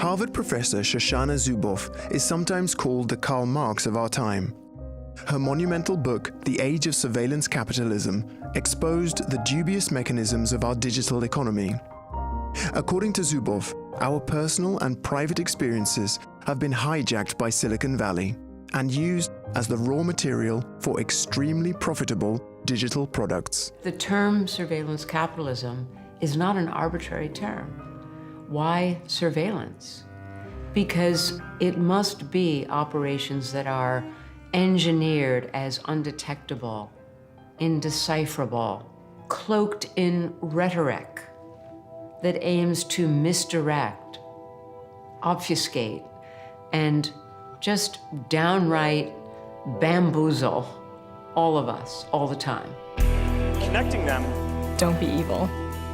Harvard professor Shoshana Zuboff is sometimes called the Karl Marx of our time. Her monumental book, The Age of Surveillance Capitalism, exposed the dubious mechanisms of our digital economy. According to Zuboff, our personal and private experiences have been hijacked by Silicon Valley and used as the raw material for extremely profitable digital products. The term surveillance capitalism is not an arbitrary term. Why surveillance? Because it must be operations that are engineered as undetectable, indecipherable, cloaked in rhetoric that aims to misdirect, obfuscate, and just downright bamboozle all of us, all the time. Connecting them. Don't be evil.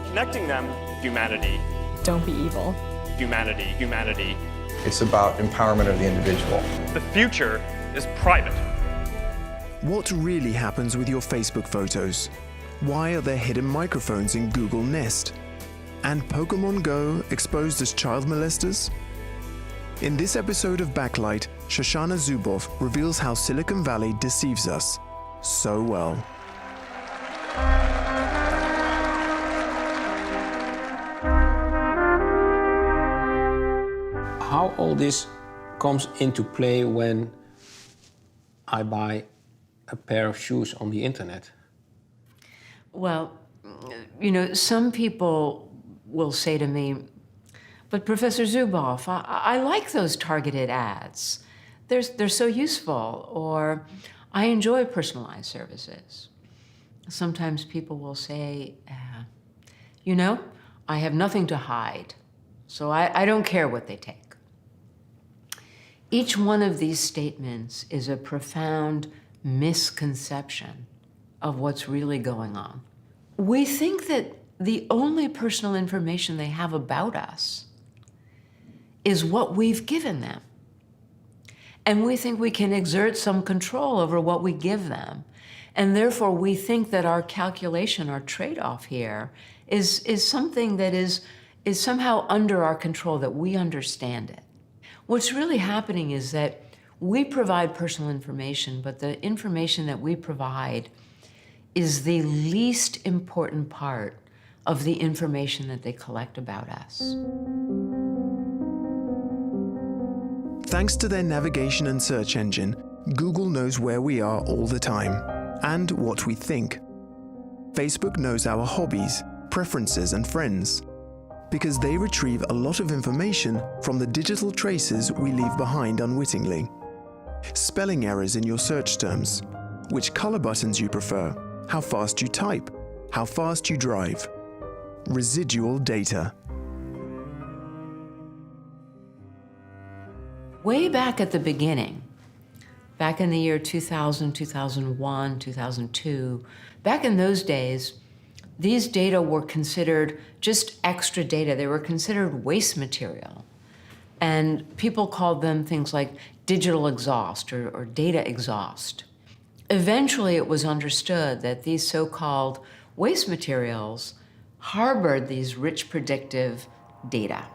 Connecting them. Humanity. Don't be evil. Humanity. Humanity. It's about empowerment of the individual. The future is private. What really happens with your Facebook photos? Why are there hidden microphones in Google Nest? And Pokemon Go exposed as child molesters? In this episode of Backlight, Shoshana Zuboff reveals how Silicon Valley deceives us so well. How all this comes into play when I buy a pair of shoes on the internet? Well, you know, some people will say to me, but Professor Zuboff, I like those targeted ads. They're so useful, or I enjoy personalized services. Sometimes people will say, you know, I have nothing to hide, so I don't care what they take. Each one of these statements is a profound misconception of what's really going on. We think that the only personal information they have about us is what we've given them. And we think we can exert some control over what we give them. And therefore, we think that our calculation, our trade-off here, is something that is somehow under our control, that we understand it. What's really happening is that we provide personal information, but the information that we provide is the least important part of the information that they collect about us. Thanks to their navigation and search engine, Google knows where we are all the time and what we think. Facebook knows our hobbies, preferences, and friends, because they retrieve a lot of information from the digital traces we leave behind unwittingly. Spelling errors in your search terms, which color buttons you prefer, how fast you type, how fast you drive. Residual data. Way back at the beginning, back in the year 2000, 2001, 2002, back in those days, these data were considered just extra data. They were considered waste material. And people called them things like digital exhaust or data exhaust. Eventually, it was understood that these so-called waste materials harbored these rich predictive data.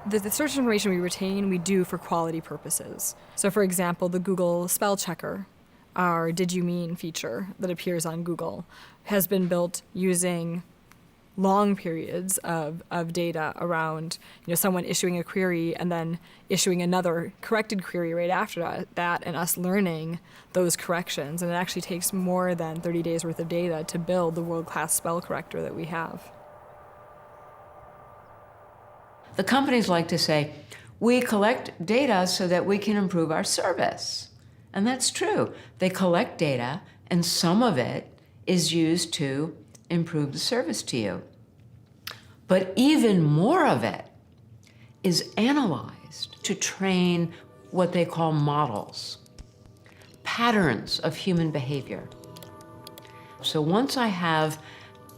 The search information we retain, we do for quality purposes. So for example, the Google spell checker, our Did You Mean feature that appears on Google, has been built using long periods of data around, you know, someone issuing a query and then issuing another corrected query right after that, and us learning those corrections. And it actually takes more than 30 days worth of data to build the world-class spell corrector that we have. The companies like to say, we collect data so that we can improve our service. And that's true. They collect data, and some of it is used to improve the service to you. But even more of it is analyzed to train what they call models, patterns of human behavior. So once I have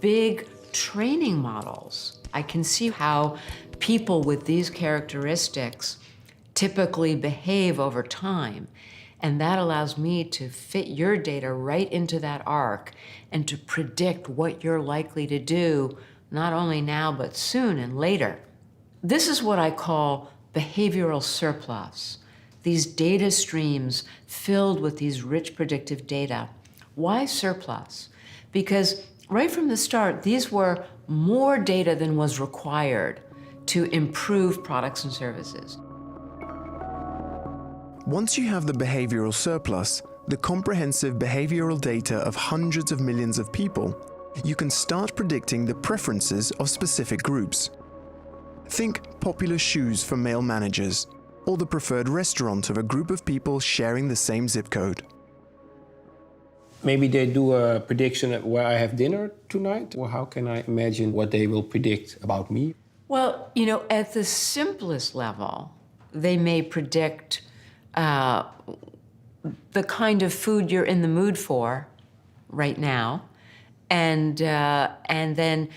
big training models, I can see how people with these characteristics typically behave over time. And that allows me to fit your data right into that arc and to predict what you're likely to do, not only now, but soon and later. This is what I call behavioral surplus. These data streams filled with these rich predictive data. Why surplus? Because right from the start, these were more data than was required to improve products and services. Once you have the behavioral surplus, the comprehensive behavioral data of hundreds of millions of people, you can start predicting the preferences of specific groups. Think popular shoes for male managers, or the preferred restaurant of a group of people sharing the same zip code. Maybe they do a prediction of where I have dinner tonight, or how can I imagine what they will predict about me? Well, you know, at the simplest level, they may predict the kind of food you're in the mood for right now, and then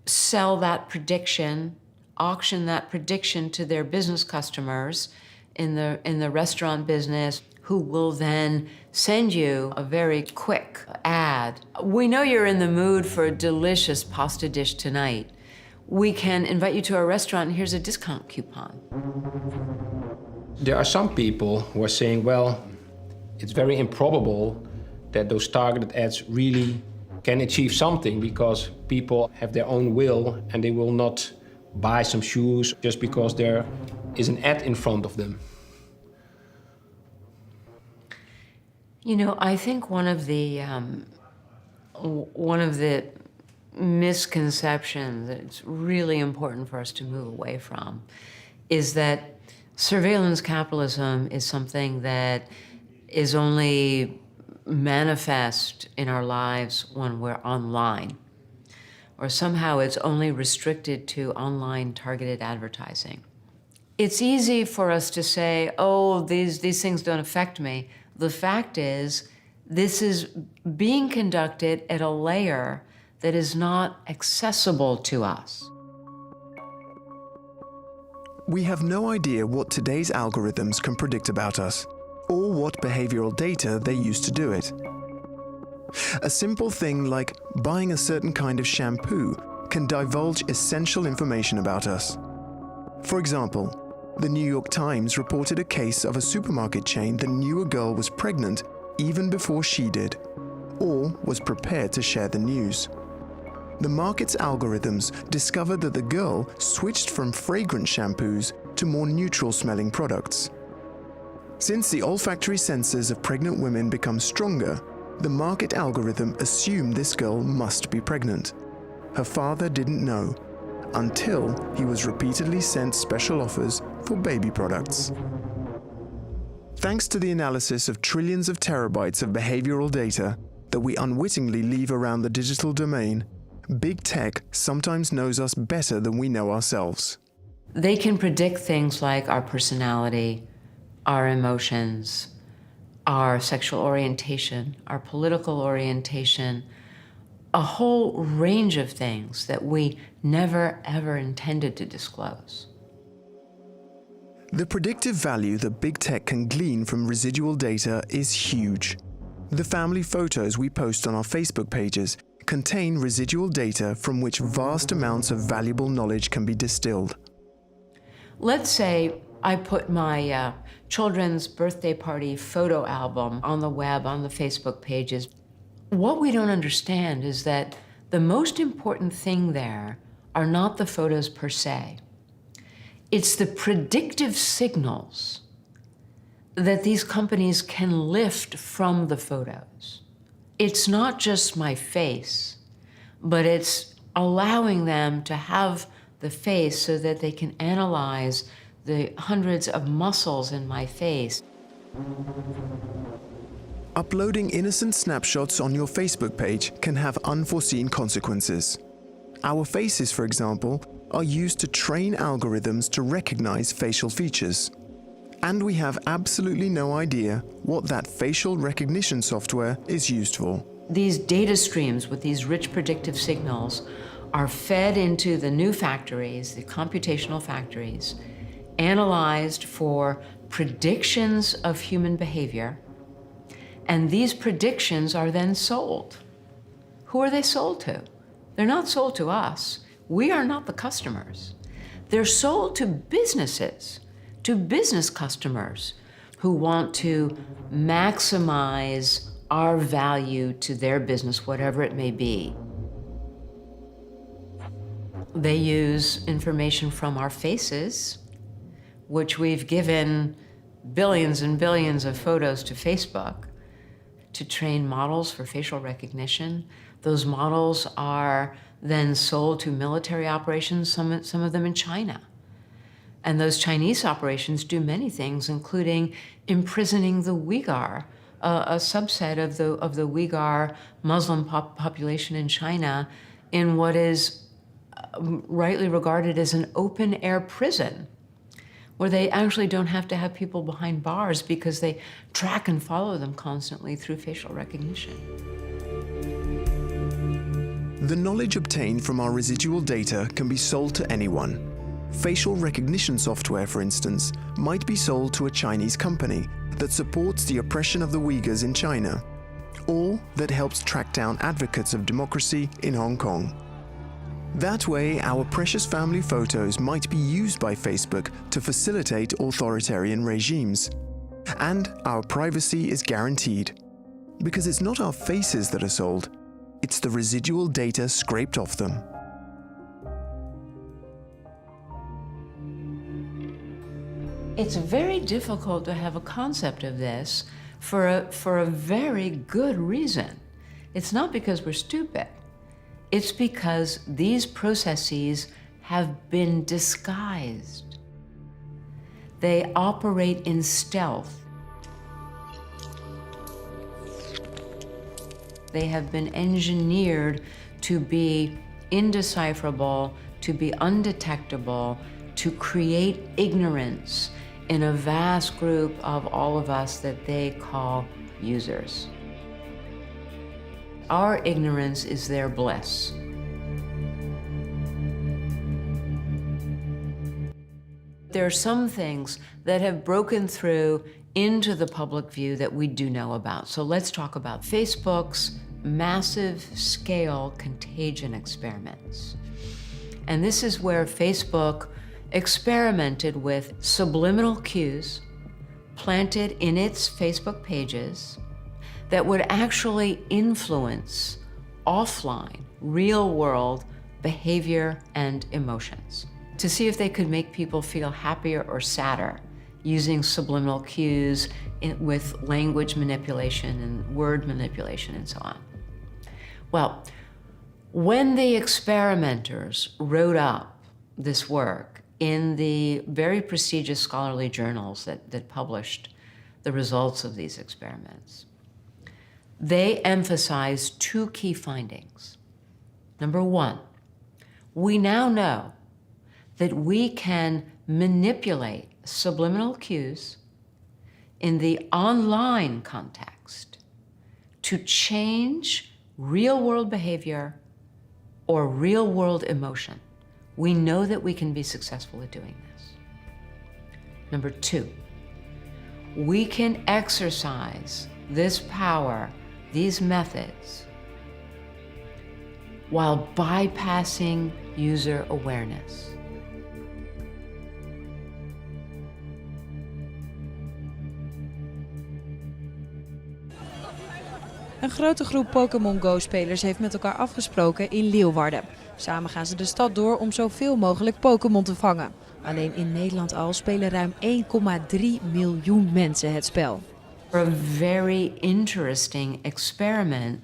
sell that prediction, auction that prediction to their business customers in the restaurant business, who will then send you a very quick ad. We know you're in the mood for a delicious pasta dish tonight. We can invite you to our restaurant, and here's a discount coupon. There are some people who are saying, well, it's very improbable that those targeted ads really can achieve something, because people have their own will and they will not buy some shoes just because there is an ad in front of them. You know, I think one of the misconceptions that it's really important for us to move away from is that surveillance capitalism is something that is only manifest in our lives when we're online, or somehow it's only restricted to online targeted advertising. It's easy for us to say, oh, these things don't affect me. The fact is, this is being conducted at a layer that is not accessible to us. We have no idea what today's algorithms can predict about us, or what behavioral data they use to do it. A simple thing like buying a certain kind of shampoo can divulge essential information about us. For example, the New York Times reported a case of a supermarket chain that knew a girl was pregnant even before she did, or was prepared to share the news. The market's algorithms discovered that the girl switched from fragrant shampoos to more neutral-smelling products. Since the olfactory sensors of pregnant women become stronger, the market algorithm assumed this girl must be pregnant. Her father didn't know, until he was repeatedly sent special offers for baby products. Thanks to the analysis of trillions of terabytes of behavioral data that we unwittingly leave around the digital domain, big tech sometimes knows us better than we know ourselves. They can predict things like our personality, our emotions, our sexual orientation, our political orientation, a whole range of things that we never, ever intended to disclose. The predictive value that big tech can glean from residual data is huge. The family photos we post on our Facebook pages contain residual data from which vast amounts of valuable knowledge can be distilled. Let's say I put my children's birthday party photo album on the web, on the Facebook pages. What we don't understand is that the most important thing there are not the photos per se. It's the predictive signals that these companies can lift from the photos. It's not just my face, but it's allowing them to have the face so that they can analyze the hundreds of muscles in my face. Uploading innocent snapshots on your Facebook page can have unforeseen consequences. Our faces, for example, are used to train algorithms to recognize facial features. And we have absolutely no idea what that facial recognition software is used for. These data streams with these rich predictive signals are fed into the new factories, the computational factories, analyzed for predictions of human behavior, and these predictions are then sold. Who are they sold to? They're not sold to us. We are not the customers. They're sold to businesses, to business customers who want to maximize our value to their business, whatever it may be. They use information from our faces, which we've given billions and billions of photos to Facebook to train models for facial recognition. Those models are then sold to military operations, some of them in China. And those Chinese operations do many things, including imprisoning the Uyghur, a subset of the Uyghur Muslim population in China, in what is rightly regarded as an open-air prison, where they actually don't have to have people behind bars because they track and follow them constantly through facial recognition. The knowledge obtained from our residual data can be sold to anyone. Facial recognition software, for instance, might be sold to a Chinese company that supports the oppression of the Uyghurs in China, or that helps track down advocates of democracy in Hong Kong. That way, our precious family photos might be used by Facebook to facilitate authoritarian regimes. And our privacy is guaranteed. Because it's not our faces that are sold, it's the residual data scraped off them. It's very difficult to have a concept of this for a very good reason. It's not because we're stupid. It's because these processes have been disguised. They operate in stealth. They have been engineered to be indecipherable, to be undetectable, to create ignorance in a vast group of all of us that they call users. Our ignorance is their bliss. There are some things that have broken through into the public view that we do know about. So let's talk about Facebook's massive scale contagion experiments. And this is where Facebook experimented with subliminal cues planted in its Facebook pages that would actually influence offline, real-world behavior and emotions, to see if they could make people feel happier or sadder using subliminal cues with language manipulation and word manipulation and so on. Well, when the experimenters wrote up this work in the very prestigious scholarly journals that published the results of these experiments, they emphasized two key findings. Number one, we now know that we can manipulate subliminal cues in the online context to change real-world behavior or real-world emotion. We know that we can be successful at doing this. Number two, we can exercise this power, these methods, while bypassing user awareness. Een grote groep Pokémon Go-spelers heeft met elkaar afgesproken in Leeuwarden. Samen gaan ze de stad door om zoveel mogelijk Pokémon te vangen. Alleen in Nederland al spelen ruim 1,3 miljoen mensen het spel. A very interesting experiment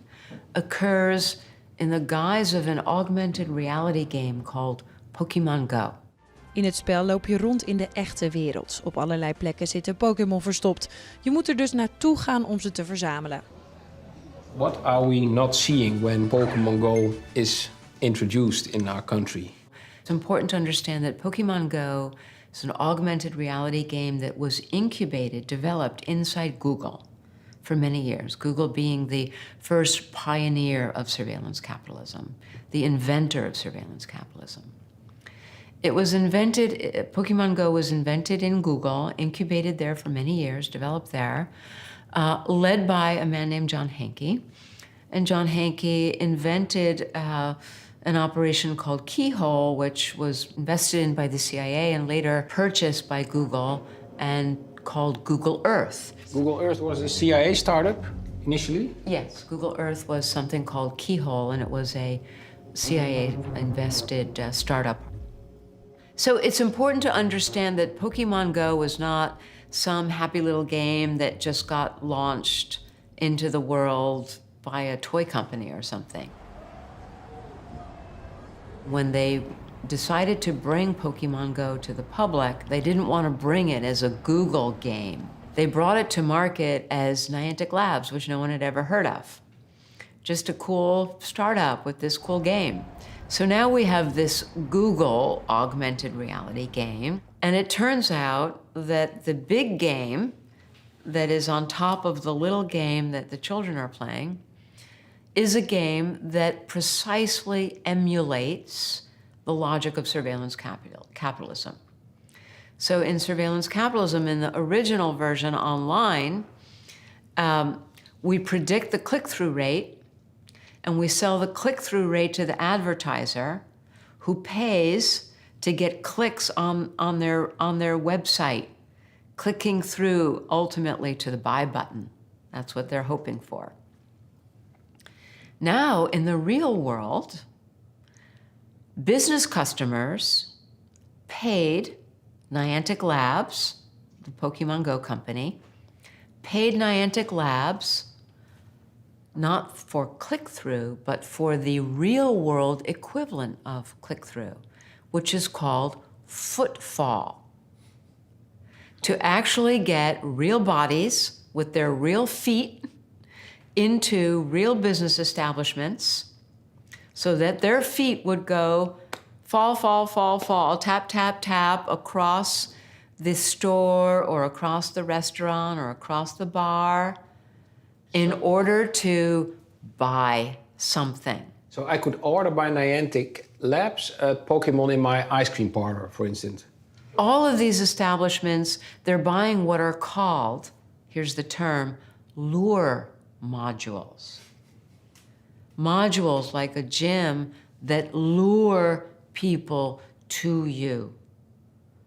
occurs in the guise of an augmented reality game called Pokémon Go. In het spel loop je rond in de echte wereld. Op allerlei plekken zitten Pokémon verstopt. Je moet er dus naartoe gaan om ze te verzamelen. What are we not seeing when Pokemon Go is introduced in our country? It's important to understand that Pokemon Go is an augmented reality game that was incubated, developed inside Google for many years. Google being the first pioneer of surveillance capitalism, the inventor of surveillance capitalism. It was invented, Pokemon Go was invented in Google, incubated there for many years, developed there, led by a man named John Hanke. And John Hanke invented an operation called Keyhole, which was invested in by the CIA and later purchased by Google and called Google Earth. Google Earth was a CIA startup initially? Yes, Google Earth was something called Keyhole, and it was a CIA-invested startup. So it's important to understand that Pokemon Go was not some happy little game that just got launched into the world by a toy company or something. When they decided to bring Pokemon Go to the public, they didn't want to bring it as a Google game. They brought it to market as Niantic Labs, which no one had ever heard of. Just a cool startup with this cool game. So now we have this Google augmented reality game, and it turns out that the big game that is on top of the little game that the children are playing is a game that precisely emulates the logic of surveillance capitalism. So in surveillance capitalism, in the original version online, we predict the click-through rate, and we sell the click-through rate to the advertiser, who pays to get clicks on their website, clicking through ultimately to the buy button. That's what they're hoping for. Now, in the real world, business customers paid Niantic Labs, the Pokemon Go company, paid Niantic Labs not for click-through, but for the real-world equivalent of click-through, which is called footfall. To actually get real bodies with their real feet into real business establishments so that their feet would go fall, fall, fall, fall, tap, tap, tap across the store or across the restaurant or across the bar in order to buy something. So I could order by Niantic Labs a Pokemon in my ice cream parlor, for instance. All of these establishments, they're buying what are called, here's the term, lure modules. Modules like a gym that lure people to you.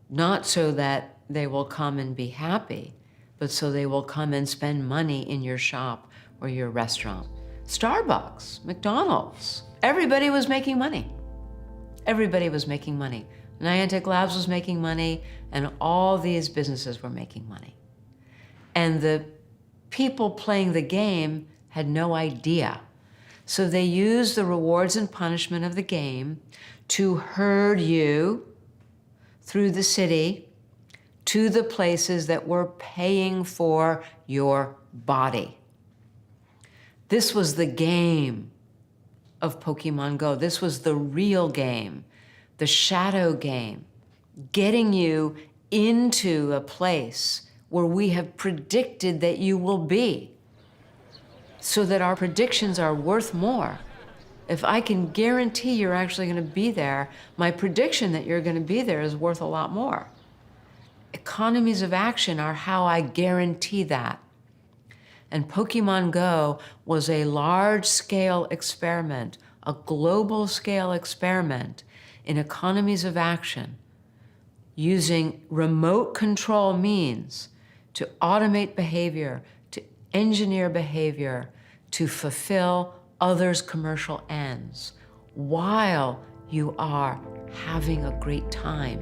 Not so that they will come and be happy, but so they will come and spend money in your shop or your restaurant. Starbucks, McDonald's, everybody was making money. Everybody was making money. Niantic Labs was making money, and all these businesses were making money. And the people playing the game had no idea. So they used the rewards and punishment of the game to herd you through the city to the places that were paying for your body. This was the game of Pokemon Go. This was the real game, the shadow game, getting you into a place where we have predicted that you will be, so that our predictions are worth more. If I can guarantee you're actually going to be there, my prediction that you're going to be there is worth a lot more. Economies of action are how I guarantee that. And Pokemon Go was a large-scale experiment, a global-scale experiment in economies of action, using remote control means to automate behavior, to engineer behavior, to fulfill others' commercial ends, while you are having a great time.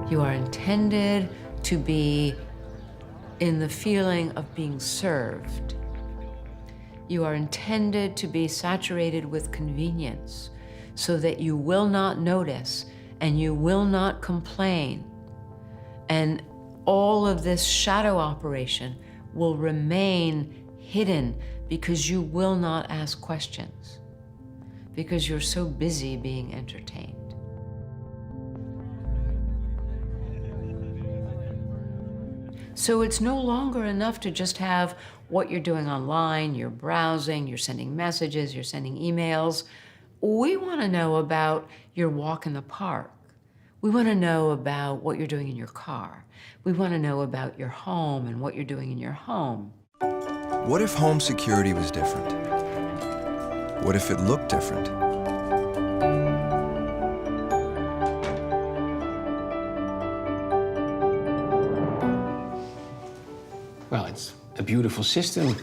You are intended to be in the feeling of being served. You are intended to be saturated with convenience so that you will not notice and you will not complain. And all of this shadow operation will remain hidden because you will not ask questions, because you're so busy being entertained. So it's no longer enough to just have what you're doing online, you're browsing, you're sending messages, you're sending emails. We want to know about your walk in the park. We want to know about what you're doing in your car. We want to know about your home and what you're doing in your home. What if home security was different? What if it looked different? Well, it's a beautiful system.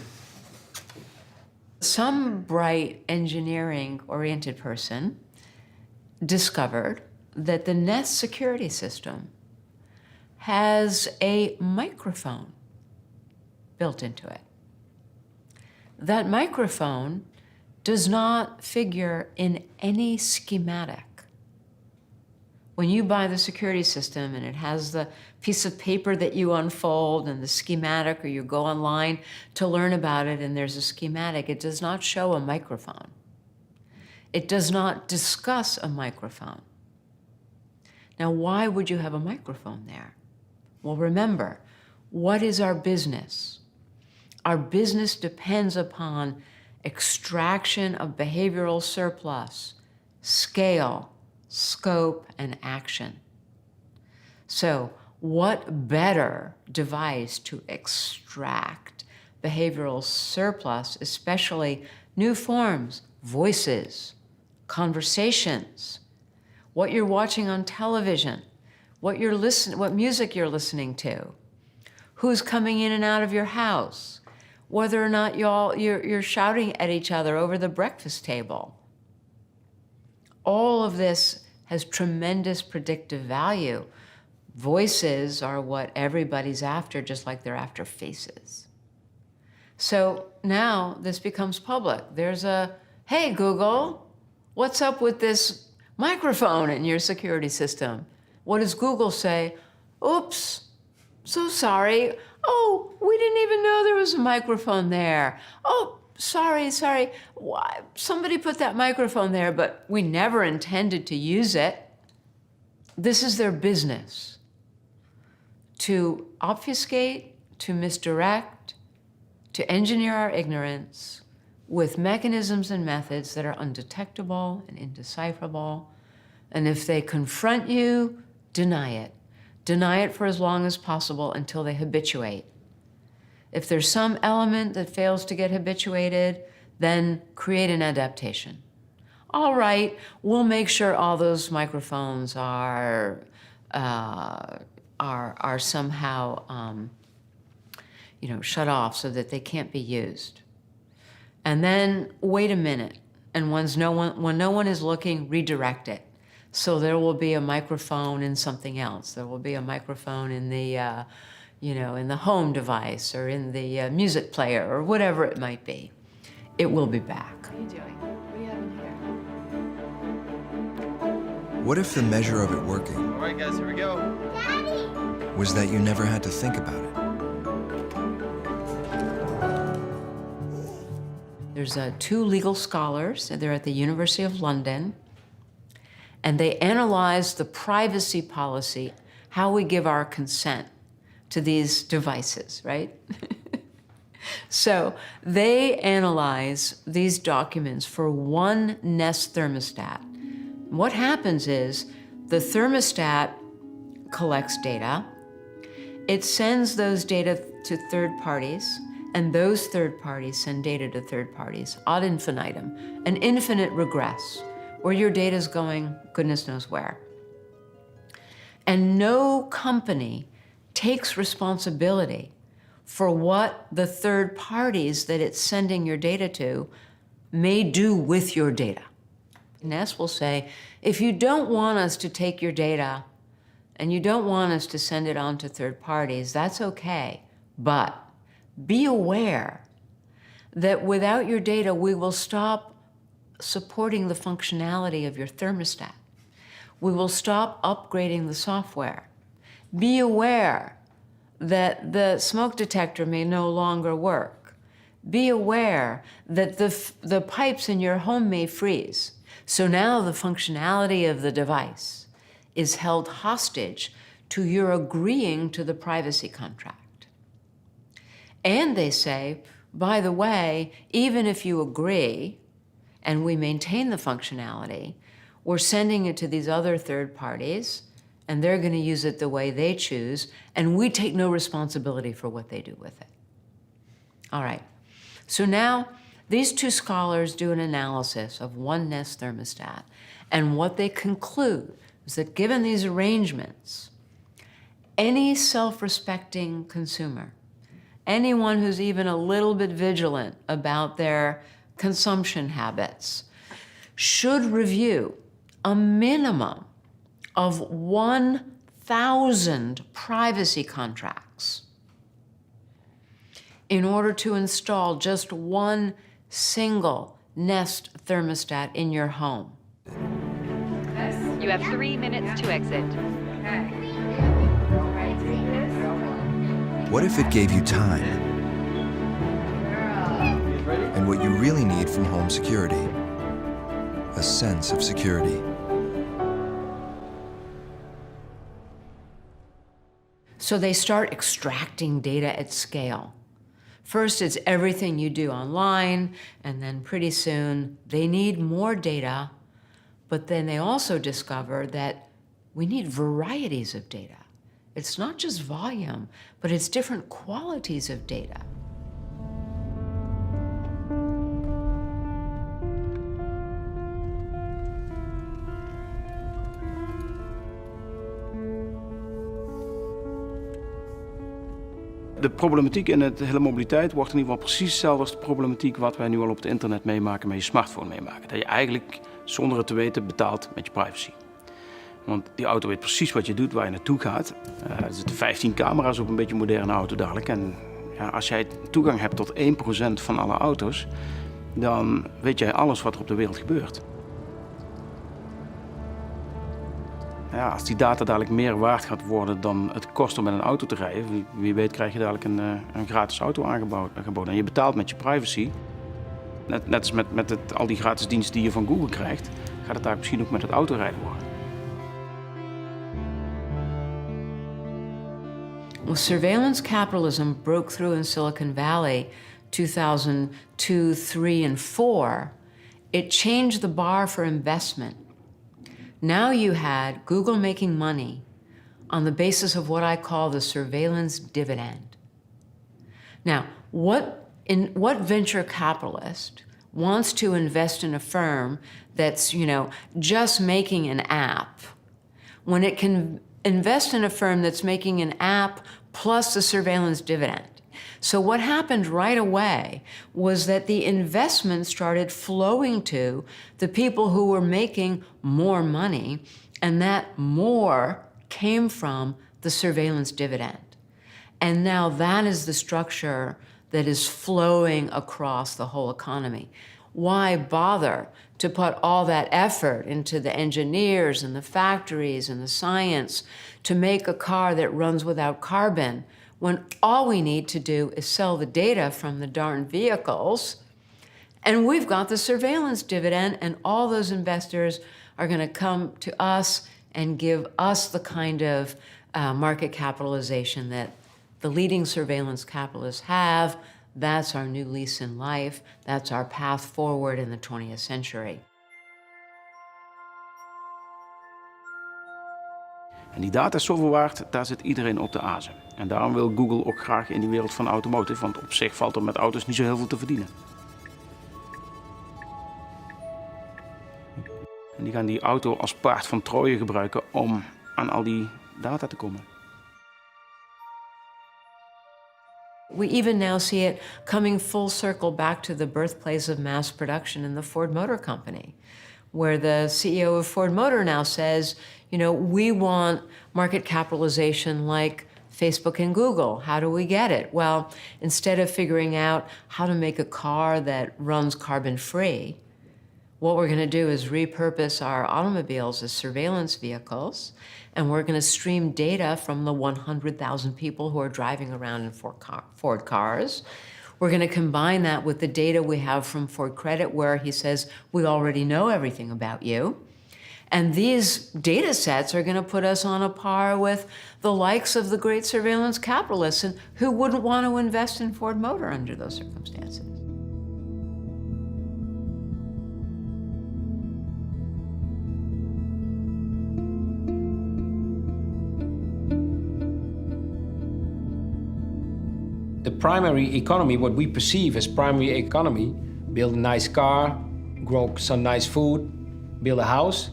Some bright engineering-oriented person discovered that the Nest security system has a microphone built into it. That microphone does not figure in any schematic. When you buy the security system and it has the piece of paper that you unfold and the schematic, or you go online to learn about it and there's a schematic, it does not show a microphone. It does not discuss a microphone. Now, why would you have a microphone there? Well, remember, what is our business? Our business depends upon extraction of behavioral surplus, scale, scope, and action. So, what better device to extract behavioral surplus, especially new forms, voices, conversations, what you're watching on television, what music you're listening to, who's coming in and out of your house, whether or not you're shouting at each other over the breakfast table. All of this has tremendous predictive value. Voices are what everybody's after, just like they're after faces. So now this becomes public. There's a, hey, Google, what's up with this microphone in your security system? What does Google say? Oops, so sorry. Oh, we didn't even know there was a microphone there. Oh, sorry. Why? Somebody put that microphone there, but we never intended to use it. This is their business. To obfuscate, to misdirect, to engineer our ignorance with mechanisms and methods that are undetectable and indecipherable. And if they confront you, deny it. Deny it for as long as possible until they habituate. If there's some element that fails to get habituated, then create an adaptation. All right, we'll make sure all those microphones are somehow shut off so that they can't be used. And then wait a minute, and when no one is looking, redirect it. So there will be a microphone in something else. There will be a microphone in the, in the home device or in the music player or whatever it might be. It will be back. What are you doing? What do you have in here? What if the measure of it working All right, guys, here we go. Daddy! Was that you never had to think about it? There's two legal scholars, and they're at the University of London, and they analyze the privacy policy, how we give our consent to these devices, right? So they analyze these documents for one Nest thermostat. What happens is the thermostat collects data, it sends those data to third parties, and those third parties send data to third parties ad infinitum, an infinite regress, where your data is going goodness knows where. And no company takes responsibility for what the third parties that it's sending your data to may do with your data. Nest will say, if you don't want us to take your data and you don't want us to send it on to third parties, that's okay, but be aware that without your data, we will stop supporting the functionality of your thermostat. We will stop upgrading the software. Be aware that the smoke detector may no longer work. Be aware that the pipes in your home may freeze. So now the functionality of the device is held hostage to your agreeing to the privacy contract. And they say, by the way, even if you agree and we maintain the functionality, we're sending it to these other third parties and they're going to use it the way they choose, and we take no responsibility for what they do with it. All right, so now these two scholars do an analysis of one Nest thermostat, and what they conclude is that given these arrangements, any self-respecting consumer, anyone who's even a little bit vigilant about their consumption habits, should review a minimum of 1,000 privacy contracts in order to install just one single Nest thermostat in your home. You have 3 minutes to exit. What if it gave you time? And what you really need from home security? A sense of security. So they start extracting data at scale. First, it's everything you do online, and then pretty soon they need more data, but then they also discover that we need varieties of data. It's not just volume, but it's different qualities of data. De problematiek in het hele mobiliteit wordt in ieder geval precies hetzelfde als de problematiek wat wij nu al op het internet meemaken, met je smartphone meemaken. Dat je eigenlijk zonder het te weten betaalt met je privacy. Want die auto weet precies wat je doet, waar je naartoe gaat. Er zitten 15 camera's op een beetje moderne auto dadelijk. En ja, als jij toegang hebt tot 1% van alle auto's, dan weet jij alles wat er op de wereld gebeurt. Ja, als die data dadelijk meer waard gaat worden dan het kost om met een auto te rijden, wie weet krijg je dadelijk een gratis auto aangeboden. En je betaalt met je privacy. Net als met al die gratis diensten die je van Google krijgt, gaat het daar misschien ook met het autorijden worden. Well, surveillance capitalism broke through in Silicon Valley 2002, 3, and 4. It changed the bar for investment. Now you had Google making money on the basis of what I call the surveillance dividend. Now, what venture capitalist wants to invest in a firm that's, just making an app when it can invest in a firm that's making an app plus the surveillance dividend? So what happened right away was that the investment started flowing to the people who were making more money, and that more came from the surveillance dividend. And now that is the structure that is flowing across the whole economy. Why bother to put all that effort into the engineers and the factories and the science to make a car that runs without carbon, when all we need to do is sell the data from the darn vehicles, and we've got the surveillance dividend, and all those investors are going to come to us and give us the kind of market capitalization that the leading surveillance capitalists have. That's our new lease in life. That's our path forward in the 20th century. En die data is zoveel waard, daar zit iedereen op de azen. En daarom wil Google ook graag in die wereld van automotive, want op zich valt er met auto's niet zo heel veel te verdienen. En die gaan die auto als paard van Troje gebruiken om aan al die data te komen. We even now see it coming full circle back to the birthplace of mass production in the Ford Motor Company, where the CEO of Ford Motor now says, we want market capitalization like Facebook and Google. How do we get it? Well, instead of figuring out how to make a car that runs carbon-free, what we're going to do is repurpose our automobiles as surveillance vehicles, and we're going to stream data from the 100,000 people who are driving around in Ford cars. We're going to combine that with the data we have from Ford Credit, where he says, we already know everything about you. And these data sets are going to put us on a par with the likes of the great surveillance capitalists, and who wouldn't want to invest in Ford Motor under those circumstances? The primary economy, what we perceive as primary economy, build a nice car, grow some nice food, build a house,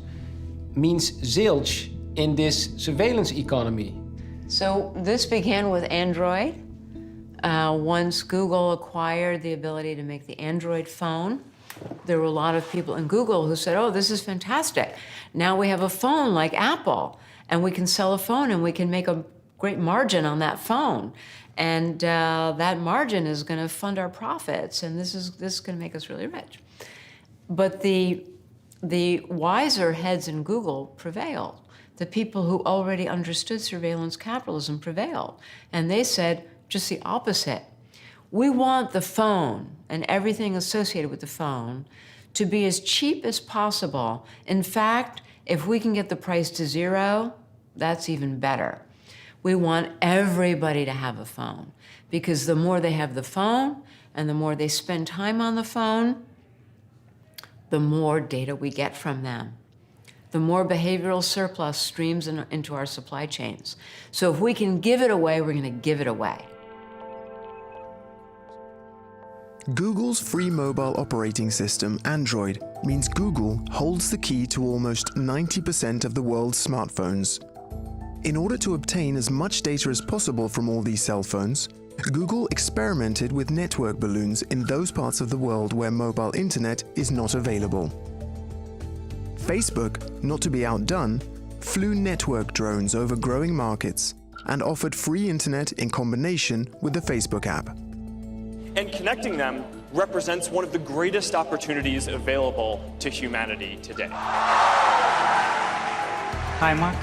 means zilch in this surveillance economy. So this began with Android. Once Google acquired the ability to make the Android phone, there were a lot of people in Google who said, oh, this is fantastic. Now we have a phone like Apple, and we can sell a phone and we can make a great margin on that phone. And that margin is going to fund our profits, and this is going to make us really rich. But the wiser heads in Google prevailed. The people who already understood surveillance capitalism prevailed. And they said just the opposite. We want the phone and everything associated with the phone to be as cheap as possible. In fact, if we can get the price to zero, that's even better. We want everybody to have a phone, because the more they have the phone and the more they spend time on the phone, the more data we get from them. The more behavioral surplus streams into our supply chains. So if we can give it away, we're going to give it away. Google's free mobile operating system, Android, means Google holds the key to almost 90% of the world's smartphones. In order to obtain as much data as possible from all these cell phones, Google experimented with network balloons in those parts of the world where mobile internet is not available. Facebook, not to be outdone, flew network drones over growing markets and offered free internet in combination with the Facebook app. And connecting them represents one of the greatest opportunities available to humanity today. Hi, Mark.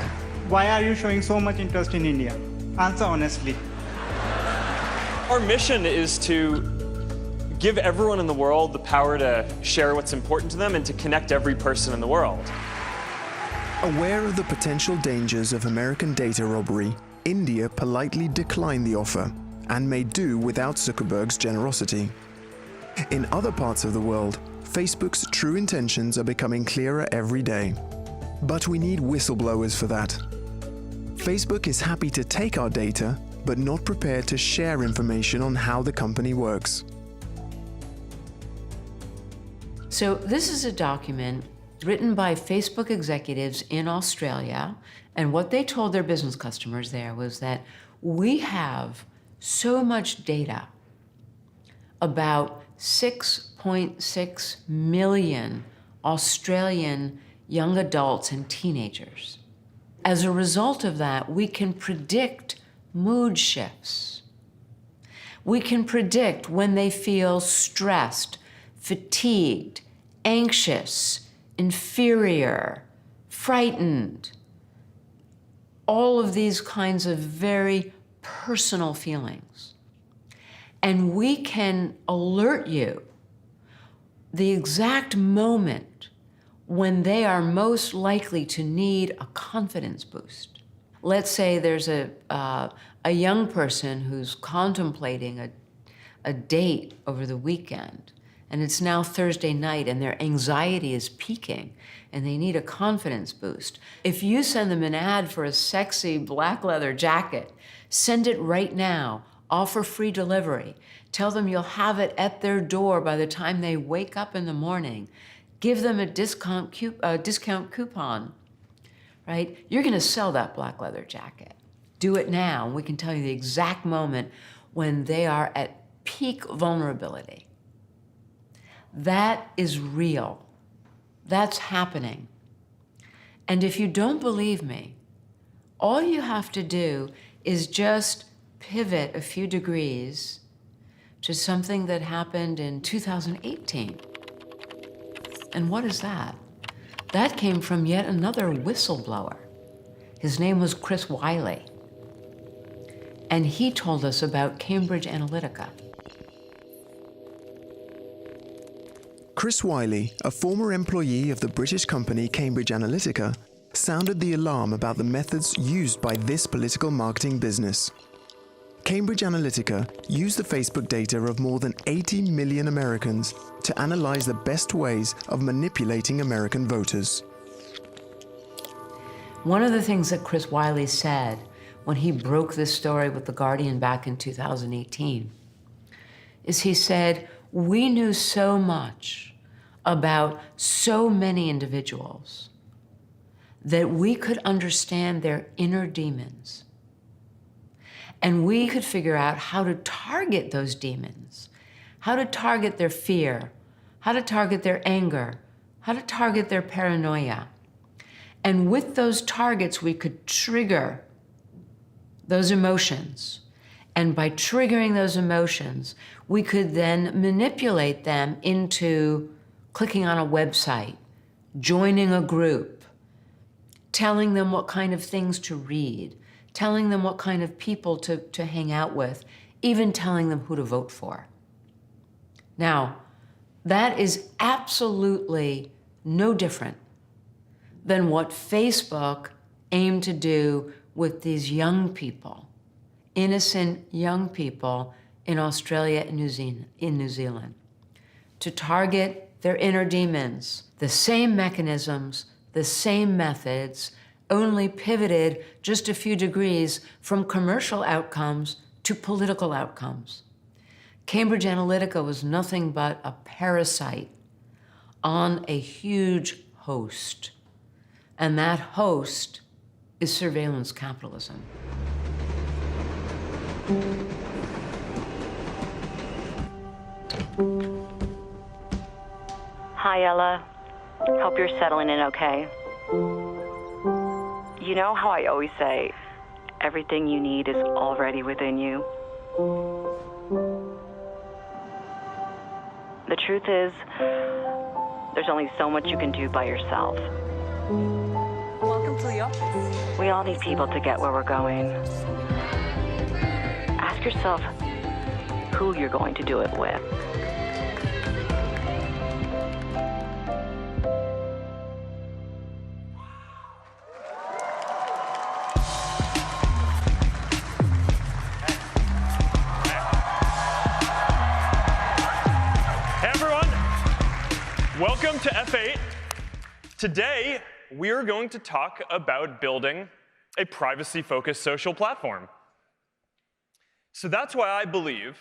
Why are you showing so much interest in India? Answer honestly. Our mission is to give everyone in the world the power to share what's important to them and to connect every person in the world. Aware of the potential dangers of American data robbery, India politely declined the offer and made do without Zuckerberg's generosity. In other parts of the world, Facebook's true intentions are becoming clearer every day. But we need whistleblowers for that. Facebook is happy to take our data, but not prepared to share information on how the company works. So this is a document written by Facebook executives in Australia, and what they told their business customers there was that we have so much data about 6.6 million Australian young adults and teenagers. As a result of that, we can predict mood shifts. We can predict when they feel stressed, fatigued, anxious, inferior, frightened. All of these kinds of very personal feelings. And we can alert you the exact moment when they are most likely to need a confidence boost. Let's say there's a young person who's contemplating a date over the weekend, and it's now Thursday night, and their anxiety is peaking, and they need a confidence boost. If you send them an ad for a sexy black leather jacket, send it right now, offer free delivery, tell them you'll have it at their door by the time they wake up in the morning, give them a discount coupon, right? You're gonna sell that black leather jacket. Do it now, and we can tell you the exact moment when they are at peak vulnerability. That is real. That's happening. And if you don't believe me, all you have to do is just pivot a few degrees to something that happened in 2018. And what is that? That came from yet another whistleblower. His name was Chris Wiley. And he told us about Cambridge Analytica. Chris Wiley, a former employee of the British company Cambridge Analytica, sounded the alarm about the methods used by this political marketing business. Cambridge Analytica used the Facebook data of more than 80 million Americans to analyze the best ways of manipulating American voters. One of the things that Chris Wiley said when he broke this story with The Guardian back in 2018 is he said, we knew so much about so many individuals that we could understand their inner demons. And we could figure out how to target those demons, how to target their fear, how to target their anger, how to target their paranoia. And with those targets, we could trigger those emotions. And by triggering those emotions, we could then manipulate them into clicking on a website, joining a group, telling them what kind of things to read, telling them what kind of people to hang out with, even telling them who to vote for. Now, that is absolutely no different than what Facebook aimed to do with these young people, innocent young people in Australia and New Zealand, to target their inner demons. The same mechanisms, the same methods, only pivoted just a few degrees from commercial outcomes to political outcomes. Cambridge Analytica was nothing but a parasite on a huge host, and that host is surveillance capitalism. Hi, Ella. Hope you're settling in okay. You know how I always say, everything you need is already within you? The truth is, there's only so much you can do by yourself. Welcome to the office. We all need people to get where we're going. Ask yourself who you're going to do it with. Welcome to F8. Today, we're going to talk about building a privacy-focused social platform. So that's why I believe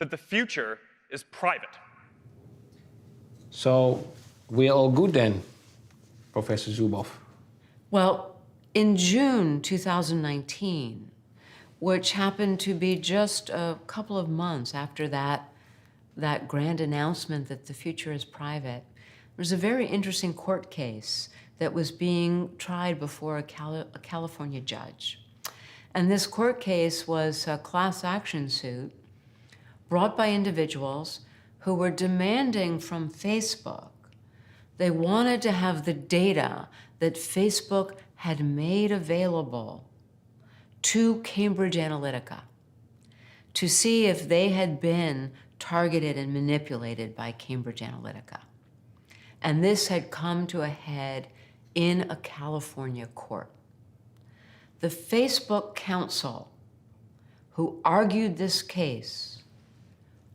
that the future is private. So we're all good then, Professor Zuboff? Well, in June 2019, which happened to be just a couple of months after that grand announcement that the future is private, there was a very interesting court case that was being tried before a California judge. And this court case was a class action suit brought by individuals who were demanding from Facebook. They wanted to have the data that Facebook had made available to Cambridge Analytica to see if they had been targeted and manipulated by Cambridge Analytica. And this had come to a head in a California court. The Facebook counsel who argued this case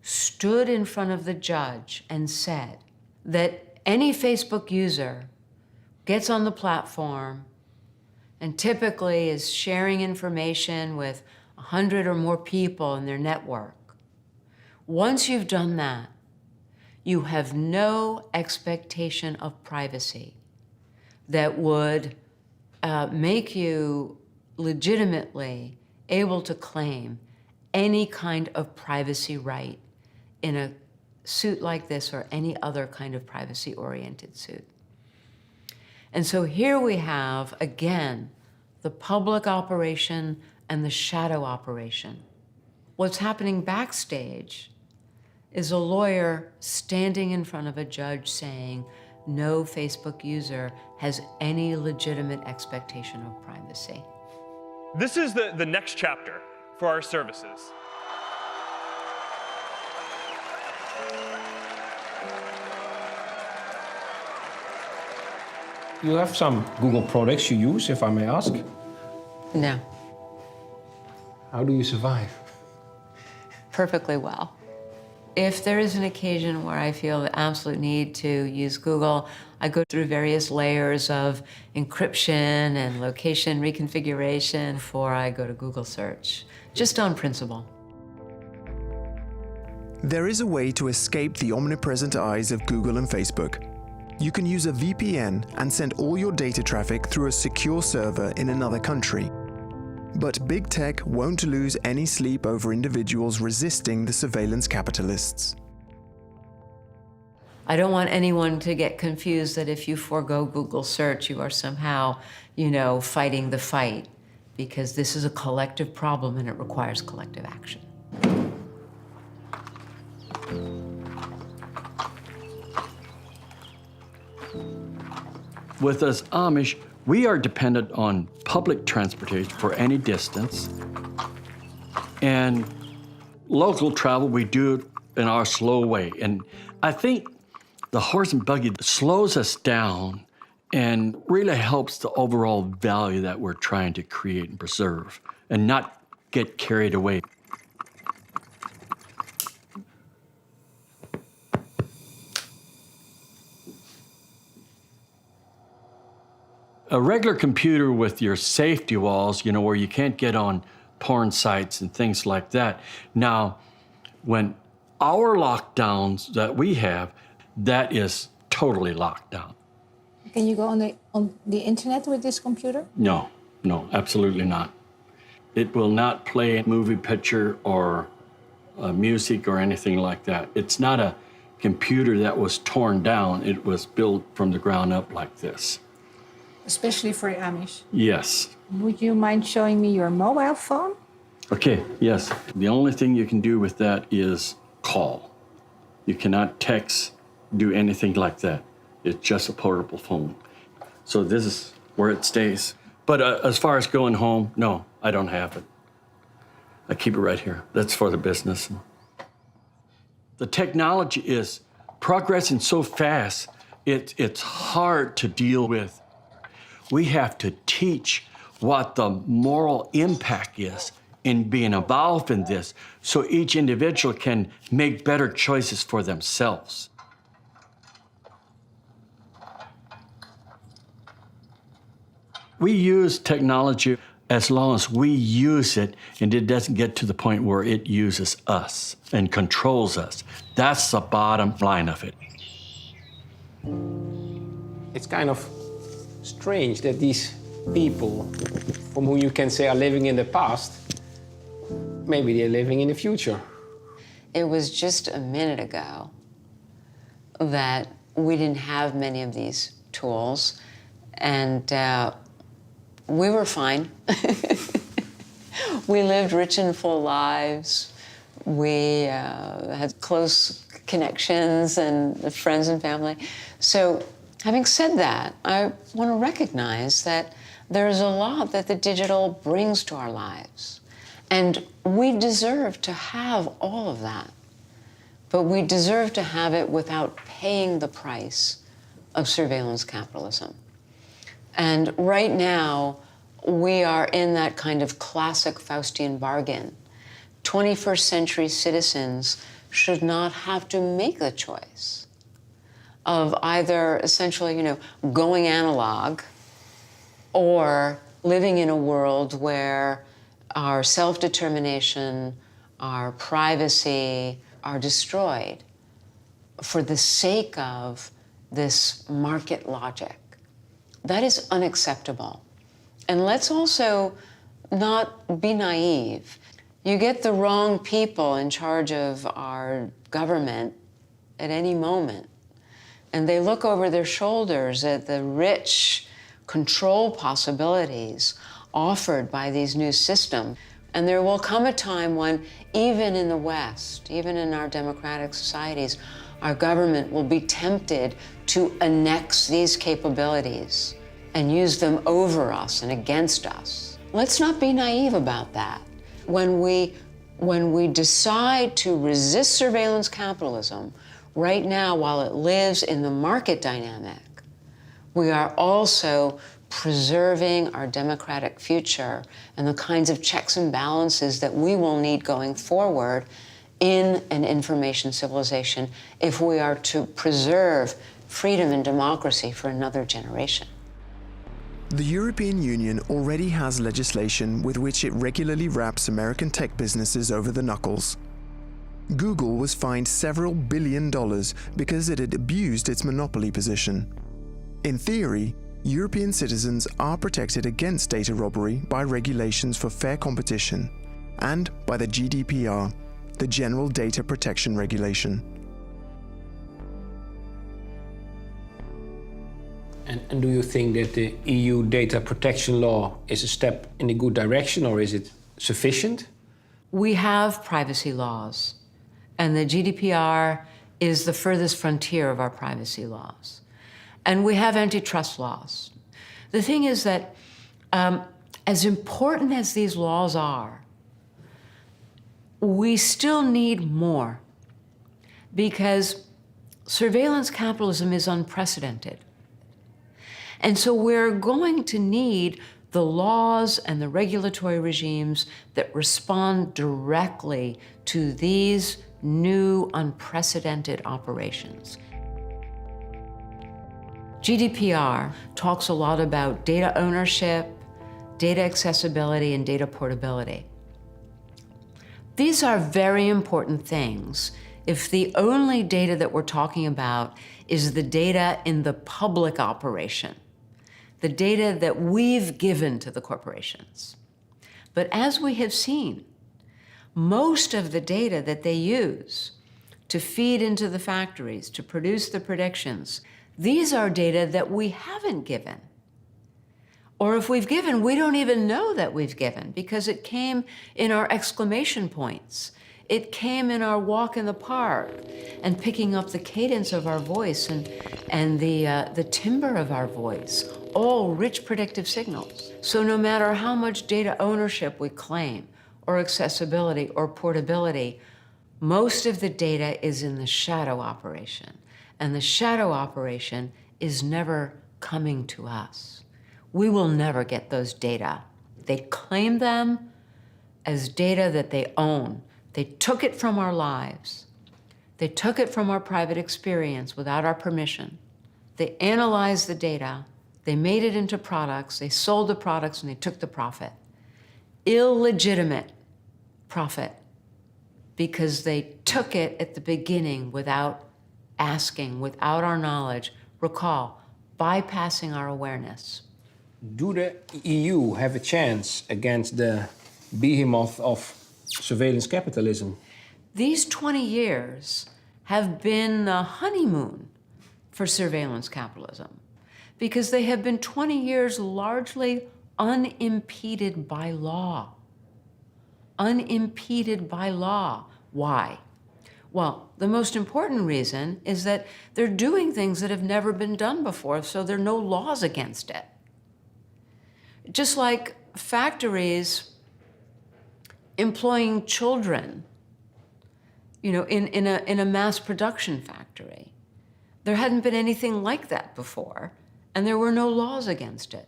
stood in front of the judge and said that any Facebook user gets on the platform and typically is sharing information with 100 or more people in their network. Once you've done that, you have no expectation of privacy that would make you legitimately able to claim any kind of privacy right in a suit like this or any other kind of privacy-oriented suit. And so here we have, again, the public operation and the shadow operation. What's happening backstage is a lawyer standing in front of a judge saying, no Facebook user has any legitimate expectation of privacy. This is the next chapter for our services. You have some Google products you use, if I may ask. No. How do you survive? Perfectly well. If there is an occasion where I feel the absolute need to use Google, I go through various layers of encryption and location reconfiguration before I go to Google search, just on principle. There is a way to escape the omnipresent eyes of Google and Facebook. You can use a VPN and send all your data traffic through a secure server in another country. But big tech won't lose any sleep over individuals resisting the surveillance capitalists. I don't want anyone to get confused that if you forego Google search, you are somehow, fighting the fight, because this is a collective problem and it requires collective action. With us Amish, we are dependent on public transportation for any distance. And local travel, we do it in our slow way. And I think the horse and buggy slows us down and really helps the overall value that we're trying to create and preserve and not get carried away. A regular computer with your safety walls, where you can't get on porn sites and things like that. Now, when our lockdowns that we have, that is totally locked down. Can you go on the internet with this computer? No, absolutely not. It will not play a movie picture or music or anything like that. It's not a computer that was torn down. It was built from the ground up like this. Especially for Amish. Yes. Would you mind showing me your mobile phone? Okay, yes. The only thing you can do with that is call. You cannot text, do anything like that. It's just a portable phone. So this is where it stays. But as far as going home, no, I don't have it. I keep it right here. That's for the business. The technology is progressing so fast, it's hard to deal with. We have to teach what the moral impact is in being involved in this so each individual can make better choices for themselves. We use technology as long as we use it and it doesn't get to the point where it uses us and controls us. That's the bottom line of it. It's kind of strange that these people, from whom you can say are living in the past, maybe they're living in the future. It was just a minute ago that we didn't have many of these tools, and we were fine. We lived rich and full lives. We had close connections and friends and family. So, having said that, I want to recognize that there's a lot that the digital brings to our lives. And we deserve to have all of that. But we deserve to have it without paying the price of surveillance capitalism. And right now, we are in that kind of classic Faustian bargain. 21st century citizens should not have to make the choice of either essentially, going analog or living in a world where our self-determination, our privacy are destroyed for the sake of this market logic. That is unacceptable. And let's also not be naive. You get the wrong people in charge of our government at any moment, and they look over their shoulders at the rich control possibilities offered by these new systems. And there will come a time when, even in the West, even in our democratic societies, our government will be tempted to annex these capabilities and use them over us and against us. Let's not be naive about that. When we decide to resist surveillance capitalism, right now, while it lives in the market dynamic, We are also preserving our democratic future and the kinds of checks and balances that we will need going forward in an information civilization if we are to preserve freedom and democracy for another generation. The European Union already has legislation with which it regularly wraps American tech businesses over the knuckles. Google was fined several $1 billion because it had abused its monopoly position. In theory, European citizens are protected against data robbery by regulations for fair competition and by the GDPR, the General Data Protection Regulation. And do you think that the EU data protection law is a step in a good direction, or is it sufficient? We have privacy laws, and the GDPR is the furthest frontier of our privacy laws. And we have antitrust laws. The thing is that as important as these laws are, we still need more, because surveillance capitalism is unprecedented. And so we're going to need the laws and the regulatory regimes that respond directly to these new unprecedented operations. GDPR talks a lot about data ownership, data accessibility, and data portability. These are very important things if the only data that we're talking about is the data in the public operation, the data that we've given to the corporations. But as we have seen, most of the data that they use to feed into the factories, to produce the predictions, these are data that we haven't given. Or if we've given, we don't even know that we've given, because it came in our exclamation points. It came in our walk in the park and picking up the cadence of our voice and the timbre of our voice, all rich predictive signals. So no matter how much data ownership we claim, or accessibility or portability, most of the data is in the shadow operation. And the shadow operation is never coming to us. We will never get those data. They claim them as data that they own. They took it from our lives. They took it from our private experience without our permission. They analyzed the data. They made it into products. They sold the products and they took the profit. Illegitimate profit, because they took it at the beginning without asking, without our knowledge. Recall, bypassing our awareness. Do the EU have a chance against the behemoth of surveillance capitalism? These 20 years have been the honeymoon for surveillance capitalism, because they have been 20 years largely unimpeded by law. Unimpeded by law. Why? Well, the most important reason is that they're doing things that have never been done before, so there are no laws against it. Just like factories employing children, you know, in a mass production factory. There hadn't been anything like that before, and there were no laws against it.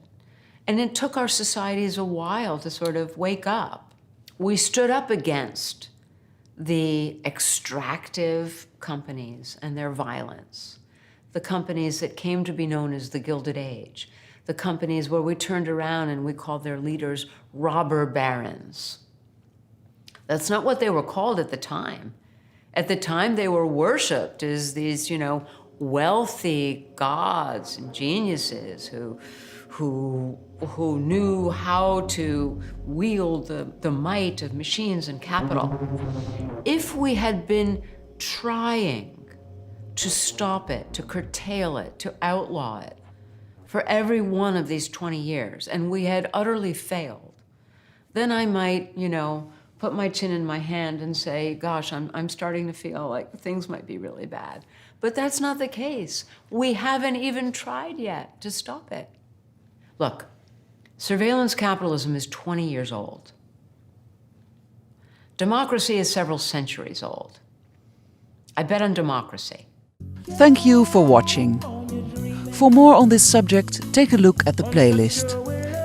And it took our societies a while to sort of wake up. We stood up against the extractive companies and their violence, the companies that came to be known as the Gilded Age, the companies where we turned around and we called their leaders robber barons. That's not what they were called at the time. At the time, they were worshipped as these, you know, wealthy gods and geniuses who knew how to wield the might of machines and capital. If we had been trying to stop it, to curtail it, to outlaw it for every one of these 20 years, and we had utterly failed, then I might, you know, put my chin in my hand and say, gosh, I'm starting to feel like things might be really bad. But that's not the case. We haven't even tried yet to stop it. Look, surveillance capitalism is 20 years old. Democracy is several centuries old. I bet on democracy. Thank you for watching. For more on this subject, take a look at the playlist.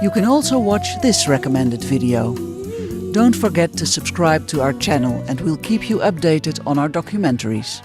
You can also watch this recommended video. Don't forget to subscribe to our channel and we'll keep you updated on our documentaries.